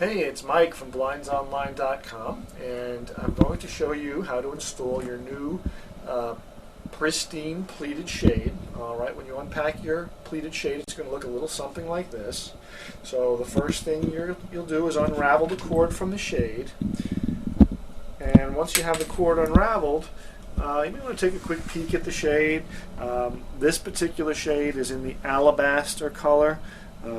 Hey, it's Mike from BlindsOnline.com, and I'm going to show you how to install your new Pristine pleated shade. Alright, when you unpack your pleated shade, it's going to look a little something like this. So the first thing you'll do is unravel the cord from the shade, and once you have the cord unraveled, you may want to take a quick peek at the shade. This particular shade is in the alabaster color.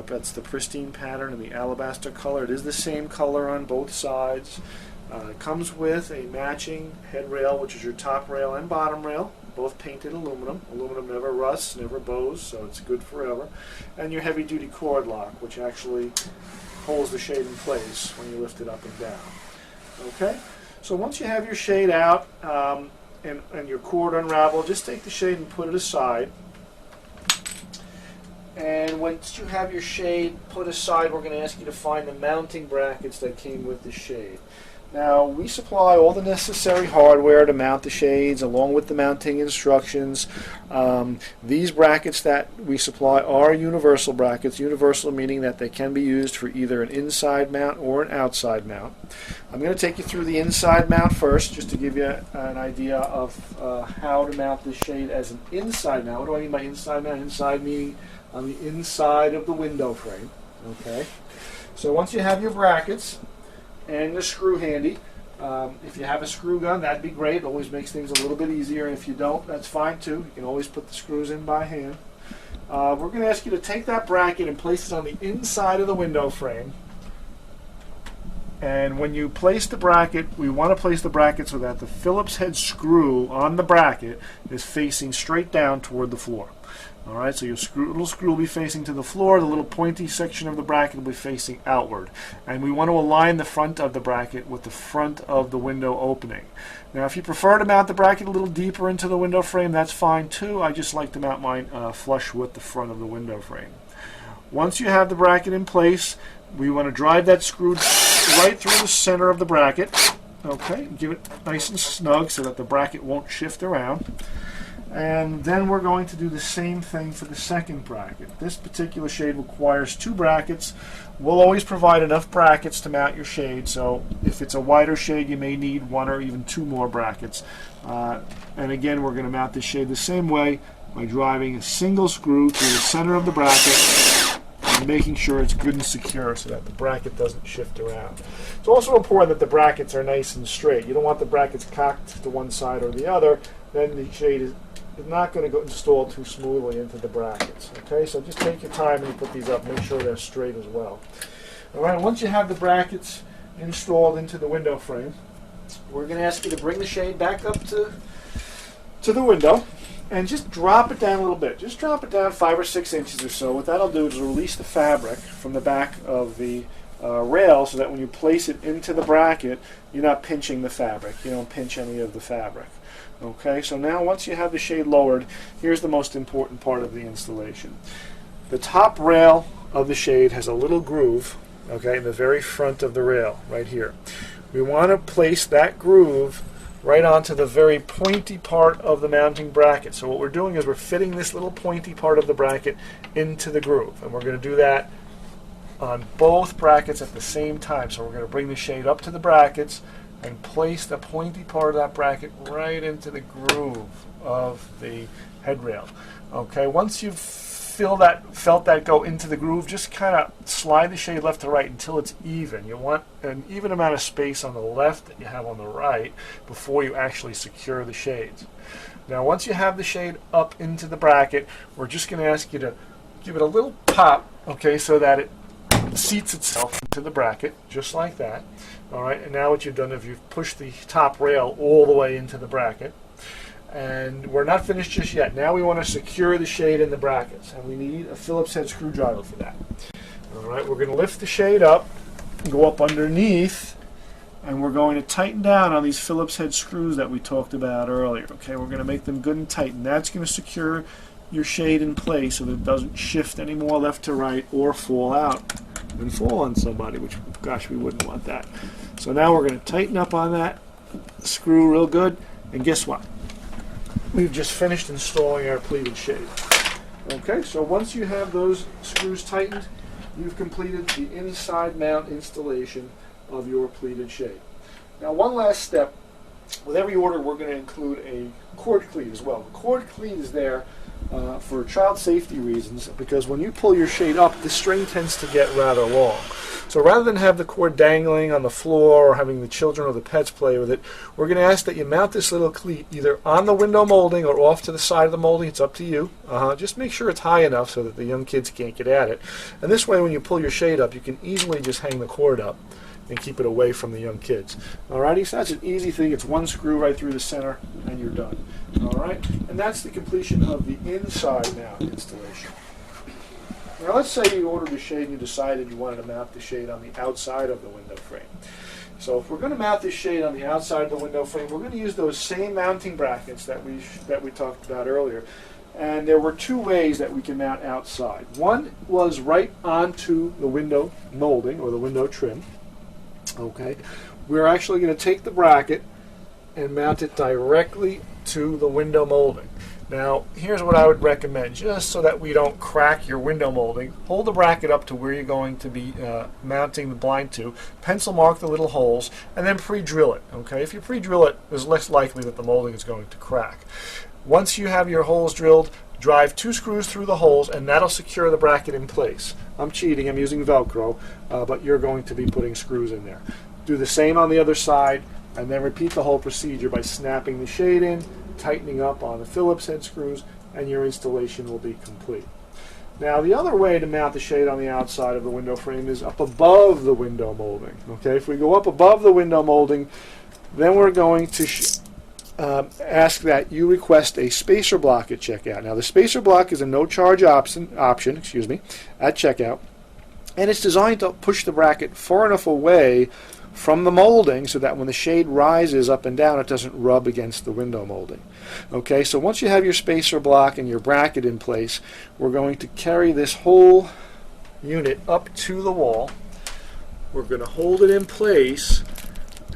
That's the Pristine pattern in the alabaster color. It is the same color on both sides. It comes with a matching head rail, which is your top rail and bottom rail, both painted aluminum. Aluminum never rusts, never bows, so it's good forever. And your heavy-duty cord lock, which actually holds the shade in place when you lift it up and down. Okay? So once you have your shade out and your cord unraveled, just take the shade and put it aside. And once you have your shade put aside, we're going to ask you to find the mounting brackets that came with the shade. Now, we supply all the necessary hardware to mount the shades along with the mounting instructions. These brackets that we supply are universal brackets. Universal meaning that they can be used for either an inside mount or an outside mount. I'm going to take you through the inside mount first, just to give you an idea of how to mount the shade as an inside mount. What do I mean by inside mount? Inside meaning on the inside of the window frame. Okay. So once you have your brackets and the screw handy, if you have a screw gun, that'd be great. It always makes things a little bit easier. If you don't, that's fine too. You can always put the screws in by hand. We're going to ask you to take that bracket and place it on the inside of the window frame. And when you place the bracket, we want to place the bracket so that the Phillips head screw on the bracket is facing straight down toward the floor. Alright, so your little screw will be facing to the floor, the little pointy section of the bracket will be facing outward. And we want to align the front of the bracket with the front of the window opening. Now, if you prefer to mount the bracket a little deeper into the window frame, that's fine too. I just like to mount mine flush with the front of the window frame. Once you have the bracket in place, we want to drive that screw right through the center of the bracket. Okay, give it nice and snug so that the bracket won't shift around. And then we're going to do the same thing for the second bracket. This particular shade requires two brackets. We'll always provide enough brackets to mount your shade, so if it's a wider shade you may need one or even two more brackets. And again, we're going to mount this shade the same way by driving a single screw through the center of the bracket and making sure it's good and secure so that the bracket doesn't shift around. It's also important that the brackets are nice and straight. You don't want the brackets cocked to one side or the other. Then the shade is not going to go installed too smoothly into the brackets. Okay, so just take your time when you put these up. Make sure they're straight as well. All right, once you have the brackets installed into the window frame, we're going to ask you to bring the shade back up to the window and just drop it down a little bit. Just drop it down 5 or 6 inches or so. What that'll do is release the fabric from the back of the rail so that when you place it into the bracket, you're not pinching the fabric. You don't pinch any of the fabric. Okay, so now once you have the shade lowered, here's the most important part of the installation. The top rail of the shade has a little groove, okay, in the very front of the rail, right here. We want to place that groove right onto the very pointy part of the mounting bracket. So what we're doing is we're fitting this little pointy part of the bracket into the groove, and we're going to do that on both brackets at the same time. So we're going to bring the shade up to the brackets and place the pointy part of that bracket right into the groove of the head rail. Okay, once you've felt that go into the groove, just kind of slide the shade left to right until it's even. You want an even amount of space on the left that you have on the right before you actually secure the shades. Now, once you have the shade up into the bracket, we're just going to ask you to give it a little pop, okay, so that it seats itself into the bracket, just like that. Alright, and now what you've done is you've pushed the top rail all the way into the bracket. And we're not finished just yet. Now we want to secure the shade in the brackets, and we need a Phillips head screwdriver for that. Alright, we're going to lift the shade up, go up underneath, and we're going to tighten down on these Phillips head screws that we talked about earlier. Okay, we're going to make them good and tight, and that's going to secure your shade in place so that it doesn't shift anymore left to right or fall out and fall on somebody, which, gosh, we wouldn't want that. So now we're going to tighten up on that screw real good, and guess what? We've just finished installing our pleated shade. Okay, so once you have those screws tightened, you've completed the inside mount installation of your pleated shade. Now, one last step. With every order, we're going to include a cord cleat as well. The cord cleat is there for child safety reasons, because when you pull your shade up, the string tends to get rather long. So rather than have the cord dangling on the floor or having the children or the pets play with it, we're going to ask that you mount this little cleat either on the window molding or off to the side of the molding. It's up to you. Just make sure it's high enough so that the young kids can't get at it. And this way, when you pull your shade up, you can easily just hang the cord up and keep it away from the young kids. Alrighty, so that's an easy thing. It's one screw right through the center and you're done. Alright, and that's the completion of the inside mount installation. Now let's say you ordered the shade and you decided you wanted to mount the shade on the outside of the window frame. So if we're going to mount this shade on the outside of the window frame, we're going to use those same mounting brackets that we talked about earlier. And there were two ways that we can mount outside. One was right onto the window molding or the window trim. Okay, we're actually going to take the bracket and mount it directly to the window molding. Now, here's what I would recommend, just so that we don't crack your window molding. Hold the bracket up to where you're going to be mounting the blind to, pencil mark the little holes, and then pre-drill it. Okay, if you pre-drill it, it's less likely that the molding is going to crack. Once you have your holes drilled, drive 2 screws through the holes, and that'll secure the bracket in place. I'm cheating, I'm using Velcro, but you're going to be putting screws in there. Do the same on the other side, and then repeat the whole procedure by snapping the shade in, tightening up on the Phillips head screws, and your installation will be complete. Now, the other way to mount the shade on the outside of the window frame is up above the window molding. Okay, if we go up above the window molding, then we're going to ask that you request a spacer block at checkout. Now, the spacer block is a no-charge option at checkout, and it's designed to push the bracket far enough away from the molding so that when the shade rises up and down, it doesn't rub against the window molding. Okay, so once you have your spacer block and your bracket in place, we're going to carry this whole unit up to the wall. We're going to hold it in place,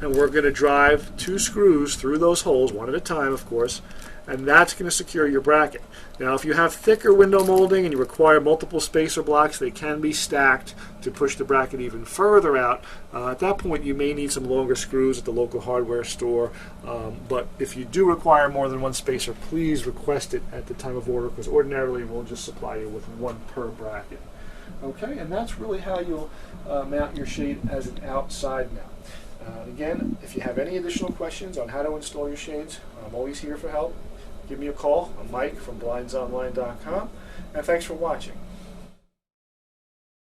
and we're going to drive 2 screws through those holes, one at a time, of course, and that's going to secure your bracket. Now, if you have thicker window molding and you require multiple spacer blocks, they can be stacked to push the bracket even further out. At that point, you may need some longer screws at the local hardware store, but if you do require more than one spacer, please request it at the time of order, because ordinarily we'll just supply you with 1 per bracket. Okay, and that's really how you'll mount your shade as an outside mount. Again, if you have any additional questions on how to install your shades, I'm always here for help. Give me a call. I'm Mike from blindsonline.com, and thanks for watching.